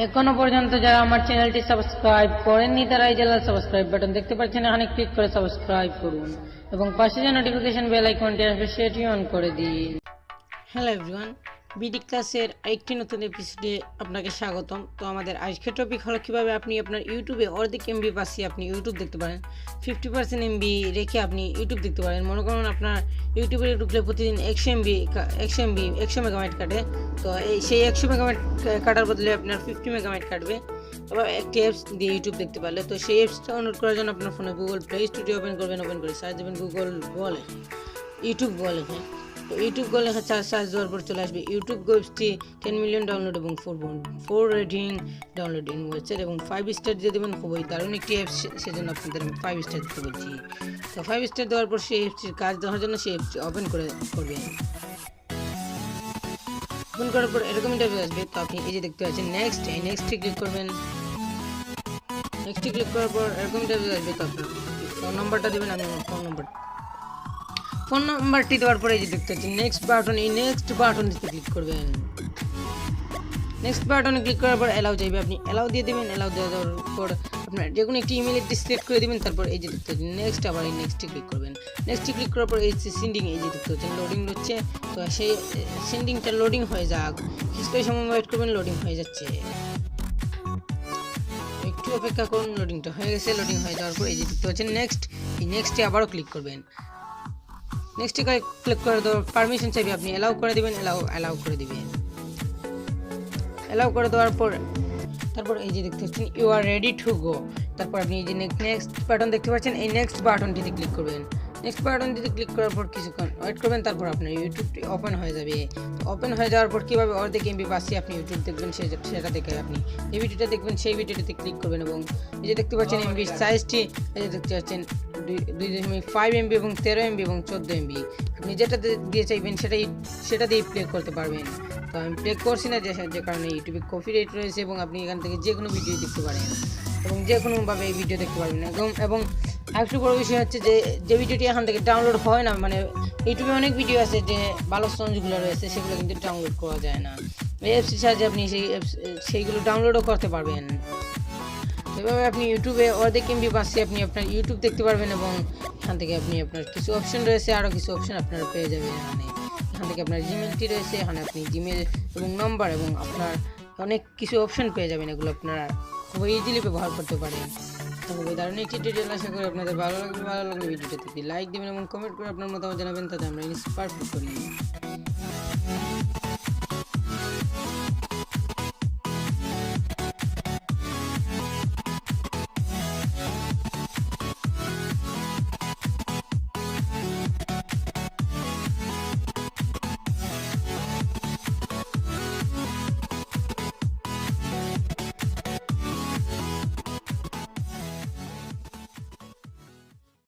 এখনো পর্যন্ত যারা আমার চ্যানেলটি সাবস্ক্রাইব করেননি তারা এই জেলার সাবস্ক্রাইব বাটন দেখতে পাচ্ছেন, এখানে ক্লিক করে সাবস্ক্রাইব করুন এবং পাশে যে নোটিফিকেশন বেল আইকনটি আসবে সেটি অন করে দিন। হ্যালো এভরিওয়ান, বিডি ক্লাসের আরেকটি নতুন এপিসোডে আপনাকে স্বাগতম। তো আমাদের আজকের টপিক হলো কীভাবে আপনি আপনার ইউটিউবে অর্ধেক এমবি বাঁচিয়ে আপনি ইউটিউব দেখতে পারেন। 50% এমবি রেখে আপনি ইউটিউব দেখতে পারেন। মনে করুন আপনার ইউটিউবে ঢুকলে প্রতিদিন 100 মেগাবাইট কাটে, তো সেই 100 মেগাবাইট কাটার বদলে আপনার 50 মেগাবাইট কাটবে। এবার একটি অ্যাপস দিয়ে ইউটিউব দেখতে পারলে, তো সেই অ্যাপসটা ডাউনলোড করার জন্য আপনার ফোনে গুগল প্লে স্টুডিও ওপেন করবেন। ওপেন করে সার্চ দেবেন ইউটিউব বলে। তো ইউটিউব গো লেখা সার্চ দেওয়ার পর চলে আসবে ইউটিউব ওয়েবসটি 10 মিলিয়ন ডাউনলোড এবং 4 রেটিং ডাউনলোডিং ওয়েবসাইট এবং 5 স্টার দিয়ে দেবেন। খুবই দারুণ একটি অ্যাপস, সেজন্য আপনাদের আমি 5 স্টার দিতে বলছি। তো 5 স্টার দেওয়ার পর সেই অ্যাপসটির কাজ দেওয়ার জন্য সেই অ্যাপসটি ওপেন করবেন। ওপেন করার পর এরকম ইন্টারভিউ আসবে। তো আপনি এই যে দেখতে পাচ্ছেন নেক্সটে ক্লিক করবেন। নেক্সটে ক্লিক করার পর এরকম ইন্টারভিউ আসবে। তো আপনার ফোন নাম্বারটা দেবেন। আমি ফোন নাম্বারটি দেওয়ার পরে এই যে দেখতে পাচ্ছেন নেক্সট বাটন, এই নেক্সট বাটনটিতে ক্লিক করবেন। নেক্সট বাটনে ক্লিক করার পর অ্যালাউ চাইবে, আপনি অ্যালাউ দিয়ে দেবেন। অ্যালাউ দেওয়ার পর আপনার যে কোনো একটি ইমেল অ্যাড্রেস সিলেক্ট করে দেবেন। তারপর এই যে দেখতে পাচ্ছেন নেক্সট, আবার এই নেক্সটে ক্লিক করবেন। নেক্সটে ক্লিক করার পর এই সেন্ডিং, এই যে দেখতে পাচ্ছেন লোডিং হচ্ছে। তো সেই সেন্ডিংটা লোডিং হয়ে যাক, কিছুটা সময় ওয়েট করবেন। লোডিং হয়ে যাচ্ছে, একটু অপেক্ষা করুন। লোডিংটা হয়ে গেছে। লোডিং হয়ে যাওয়ার পর এই যে দেখতে পাচ্ছেন নেক্সট, এই নেক্সটে আবারও ক্লিক করবেন। নেক্সটে ক্লিক করে দেওয়ার পারমিশন চাইবে, আপনি অ্যালাউ করে দেবেন। অ্যালাউ করে দেবেন। অ্যালাউ করে দেওয়ার পর তারপর এই যে দেখতে পাচ্ছেন you are ready to go. তারপর আপনি এই যে নেক্সট বাটন দেখতে পাচ্ছেন, এই নেক্সট বাটনটিতে ক্লিক করবেন। নেক্সট বাটনটিতে ক্লিক করার পর কিছুক্ষণ ওয়েট করবেন। তারপর আপনার ইউটিউবটি ওপেন হয়ে যাবে। ওপেন হয়ে যাওয়ার পর কীভাবে অর্ধেক এমবি বাঁচিয়ে আপনি ইউটিউব দেখবেন সেটা দেখে আপনি এই ভিডিওটা দেখবেন। সেই ভিডিওটিতে ক্লিক করবেন এবং এই যে দেখতে পাচ্ছেন এমবি সাইজটি, এই যে দেখতে পাচ্ছেন 2.5 এমবি এবং 13 এমবি এবং 14 এমবি। আপনি যেটা দিয়ে চাইবেন সেটা দিয়ে প্লে করতে পারবেন। তো আমি প্লে করছি না, যে কারণে ইউটিউবে কপিরাইট রয়েছে এবং আপনি এখান থেকে যে কোনো ভিডিও দেখতে পারেন এবং যে কোনোভাবে এই ভিডিও দেখতে পারবেন। এবং আরেকটু বড় বিষয় হচ্ছে যে ভিডিওটি এখান থেকে ডাউনলোড হয় না, মানে ইউটিউবে অনেক ভিডিও আছে যে ভালো সঞ্জগুলো রয়েছে, সেগুলো কিন্তু ডাউনলোড করা যায় না। এই অ্যাপসের সাহায্যে আপনি সেইগুলো ডাউনলোডও করতে পারবেন। এভাবে আপনি ইউটিউবে অর্ধেক এমবি বাঁচিয়ে আপনি আপনার ইউটিউব দেখতে পারবেন এবং এখান থেকে আপনি আপনার কিছু অপশন রয়েছে, আরও কিছু অপশন আপনারা পেয়ে যাবেন। এখান থেকে আপনার জিমেলটি রয়েছে, এখানে আপনি জিমেল এবং নম্বর এবং আপনার অনেক কিছু অপশন পেয়ে যাবেন। এগুলো আপনারা খুবই ইজিলি ব্যবহার করতে পারেন। খুবই দারুণ একটি টিউটোরিয়াল, আশা করি আপনাদের ভালো লাগবে ভিডিওটাতে লাইক দেবেন এবং কমেন্ট করে আপনার মতামত জানাবেন, তাতে আমরা ইন্সপায়ার করি।